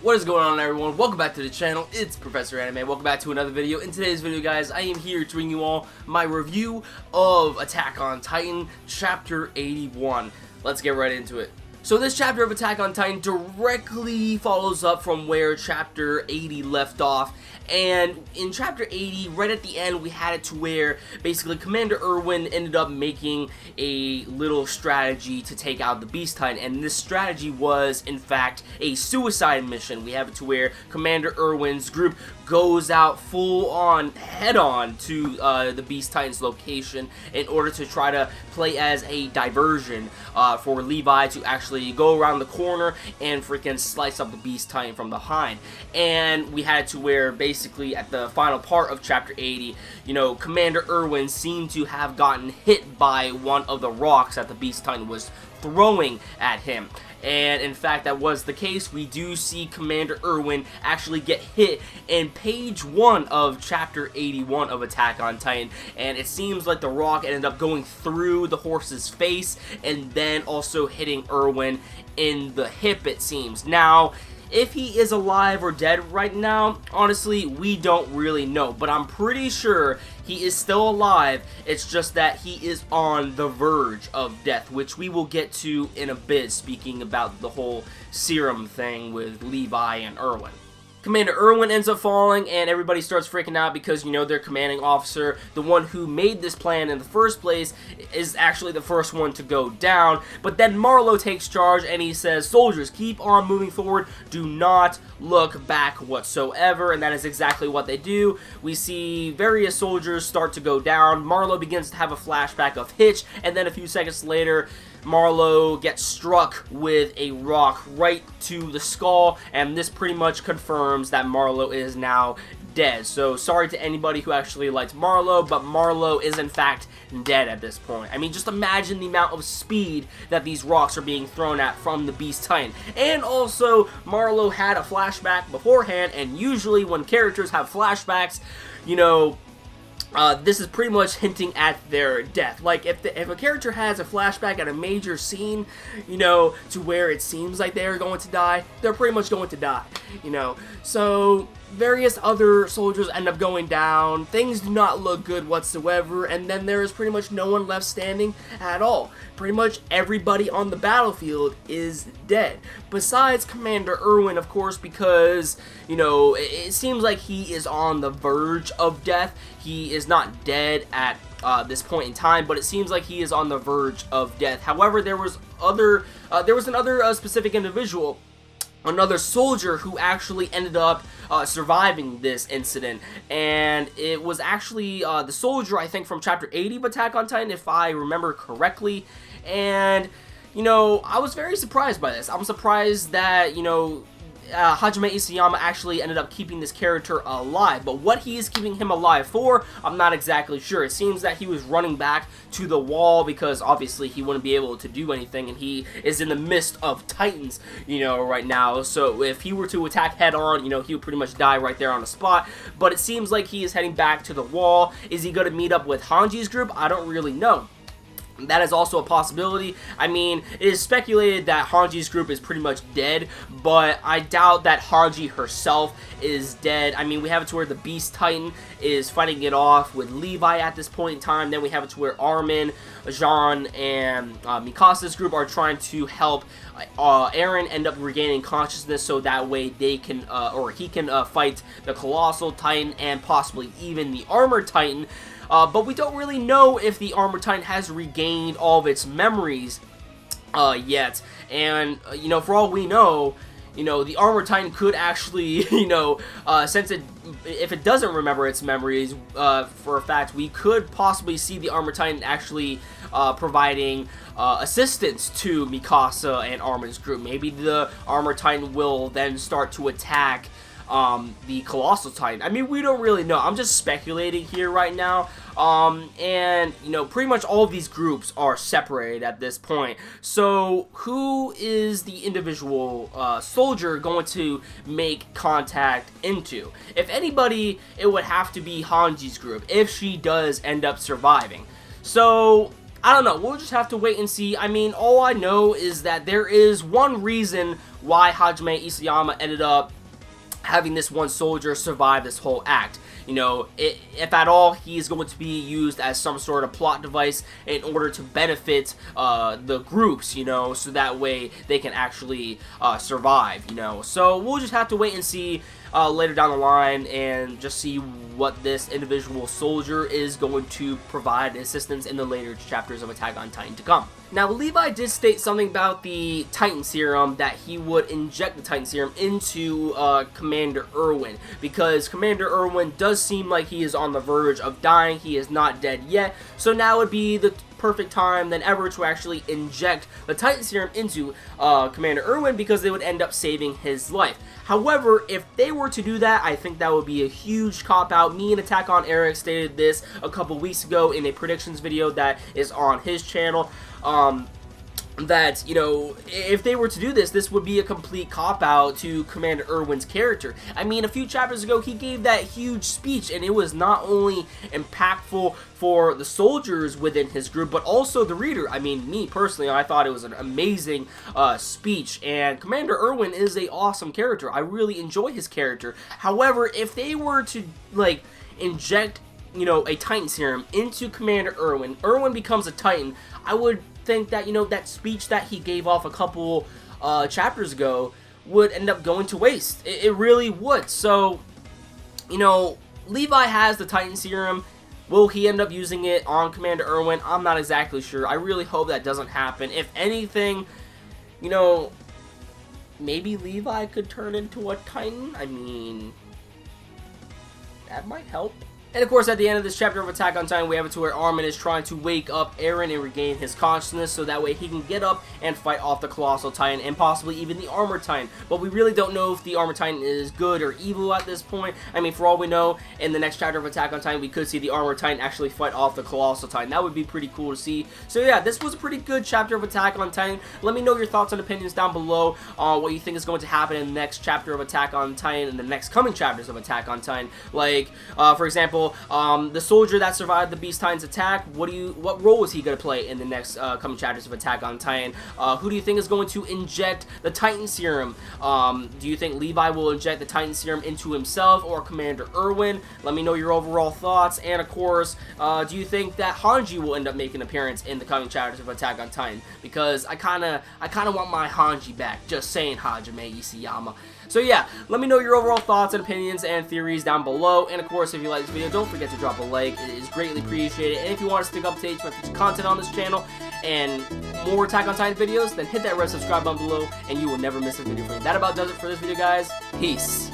What is going on, everyone? Welcome back to the channel. It's Professor Anime. Welcome back to another video. In today's video, guys, I am here to bring you all my review of Attack on Titan Chapter 81. Let's get right into it. So this chapter of Attack on Titan directly follows up from where Chapter 80 left off. And in Chapter 80, right at the end, we had it to where basically Commander Erwin ended up making a little strategy to take out the Beast Titan. And this strategy was, in fact, a suicide mission. We have it to where Commander Erwin's group goes out full on, head on to the Beast Titan's location in order to try to play as a diversion for Levi to actually go around the corner and freaking slice up the Beast Titan from behind. And we had it to where basically at the final part of Chapter 80, you know, Commander Erwin seemed to have gotten hit by one of the rocks that the Beast Titan was throwing at him. And in fact, that was the case. We do see Commander Erwin actually get hit in page 1 of Chapter 81 of Attack on Titan. And it seems like the rock ended up going through the horse's face and then also hitting Erwin in the hip, it seems. Now, if he is alive or dead right now, honestly, we don't really know. But I'm pretty sure he is still alive. It's just that he is on the verge of death, which we will get to in a bit, speaking about the whole serum thing with Levi and Erwin. Commander Erwin ends up falling, and everybody starts freaking out because, you know, their commanding officer, the one who made this plan in the first place, is actually the first one to go down. But then Marlowe takes charge, and he says, "Soldiers, keep on moving forward. Do not look back whatsoever." And that is exactly what they do. We see various soldiers start to go down. Marlowe begins to have a flashback of Hitch, and then a few seconds later, Marlowe gets struck with a rock right to the skull, and this pretty much confirms that Marlowe is now dead. So sorry to anybody who actually liked Marlowe, but Marlowe is in fact dead at this point. I mean, just imagine the amount of speed that these rocks are being thrown at from the Beast Titan. And also, Marlowe had a flashback beforehand, and usually when characters have flashbacks, you know, this is pretty much hinting at their death. Like, if a character has a flashback at a major scene, you know, to where it seems like they're going to die, they're pretty much going to die, you know. So, various other soldiers end up going down. Things do not look good whatsoever, and then there is pretty much no one left standing at all. Pretty much everybody on the battlefield is dead. Besides Commander Erwin, of course, because, you know, it seems like he is on the verge of death. He is not dead at this point in time, but it seems like he is on the verge of death. However, there was another specific individual, another soldier, who actually ended up surviving this incident, and it was actually the soldier, I think, from Chapter 80 of Attack on Titan, if I remember correctly. And, you know, I was very surprised by this. I'm surprised that, you know, Hajime Isayama actually ended up keeping this character alive, but what he is keeping him alive for, I'm not exactly sure. It seems that he was running back to the wall because obviously he wouldn't be able to do anything, and he is in the midst of Titans, you know, right now. So if he were to attack head on, you know, he would pretty much die right there on the spot. But it seems like he is heading back to the wall. Is he going to meet up with Hange's group? I don't really know. That is also a possibility. I mean, it is speculated that Hange's group is pretty much dead, but I doubt that Hange herself is dead. I mean, we have it to where the Beast Titan is fighting it off with Levi at this point in time. Then we have it to where Armin, Jean, and Mikasa's group are trying to help Eren end up regaining consciousness so that way they can, or he can fight the Colossal Titan and possibly even the Armored Titan. But we don't really know if the Armored Titan has regained all of its memories yet. And, you know, for all we know, you know, the Armored Titan could actually, you know, if it doesn't remember its memories, for a fact, we could possibly see the Armored Titan actually providing assistance to Mikasa and Armin's group. Maybe the Armored Titan will then start to attack the Colossal Titan. I mean, we don't really know. I'm just speculating here right now. And, you know, pretty much all of these groups are separated at this point. So, who is the individual soldier going to make contact into? If anybody, it would have to be Hange's group, if she does end up surviving. So, I don't know. We'll just have to wait and see. I mean, all I know is that there is one reason why Hajime Isayama ended up having this one soldier survive this whole act. You know, if at all, he is going to be used as some sort of plot device in order to benefit the groups, you know, so that way they can actually survive, you know. So we'll just have to wait and see later down the line and just see what this individual soldier is going to provide assistance in the later chapters of Attack on Titan to come. Now, Levi did state something about the Titan serum, that he would inject the Titan serum into Commander Erwin, because Commander Erwin does seem like he is on the verge of dying. He is not dead yet, so now would be the perfect time than ever to actually inject the Titan serum into Commander Erwin, because they would end up saving his life. However, if they were to do that, I think that would be a huge cop-out. Me and Attack on Eric stated this a couple weeks ago in a predictions video that is on his channel. That, you know, if they were to do this, this would be a complete cop-out to Commander Erwin's character. I mean, a few chapters ago, he gave that huge speech, and it was not only impactful for the soldiers within his group, but also the reader. I mean, me personally, I thought it was an amazing speech, and Commander Erwin is an awesome character. I really enjoy his character. However, if they were to, like, inject, you know, a Titan serum into Commander Erwin, Erwin becomes a Titan, I would think that, you know, that speech that he gave off a couple chapters ago would end up going to waste. It really would. So, you know, Levi has the Titan serum. Will he end up using it on Commander Erwin? I'm not exactly sure. I really hope that doesn't happen. If anything, you know, maybe Levi could turn into a Titan. I mean, that might help. And of course, at the end of this chapter of Attack on Titan, we have it to where Armin is trying to wake up Eren and regain his consciousness, so that way he can get up and fight off the Colossal Titan and possibly even the Armor Titan. But we really don't know if the Armor Titan is good or evil at this point. I mean, for all we know, in the next chapter of Attack on Titan, we could see the Armor Titan actually fight off the Colossal Titan. That would be pretty cool to see. So yeah, this was a pretty good chapter of Attack on Titan. Let me know your thoughts and opinions down below on what you think is going to happen in the next chapter of Attack on Titan and the next coming chapters of Attack on Titan. Like, for example, the soldier that survived the Beast Titan's attack, what role is he going to play in the next coming chapters of Attack on Titan? Who do you think is going to inject the Titan serum? Do you think Levi will inject the Titan serum into himself or Commander Erwin? Let me know your overall thoughts. And of course, do you think that Hange will end up making an appearance in the coming chapters of Attack on Titan? Because I kind of want my Hange back. Just saying, Hajime Isayama. So yeah, let me know your overall thoughts and opinions and theories down below. And of course, if you like this video, don't forget to drop a like. It is greatly appreciated. And if you want to stick up to date with future content on this channel and more Attack on Titan videos, then hit that red subscribe button below and you will never miss a video from me. That about does it for this video, guys. Peace.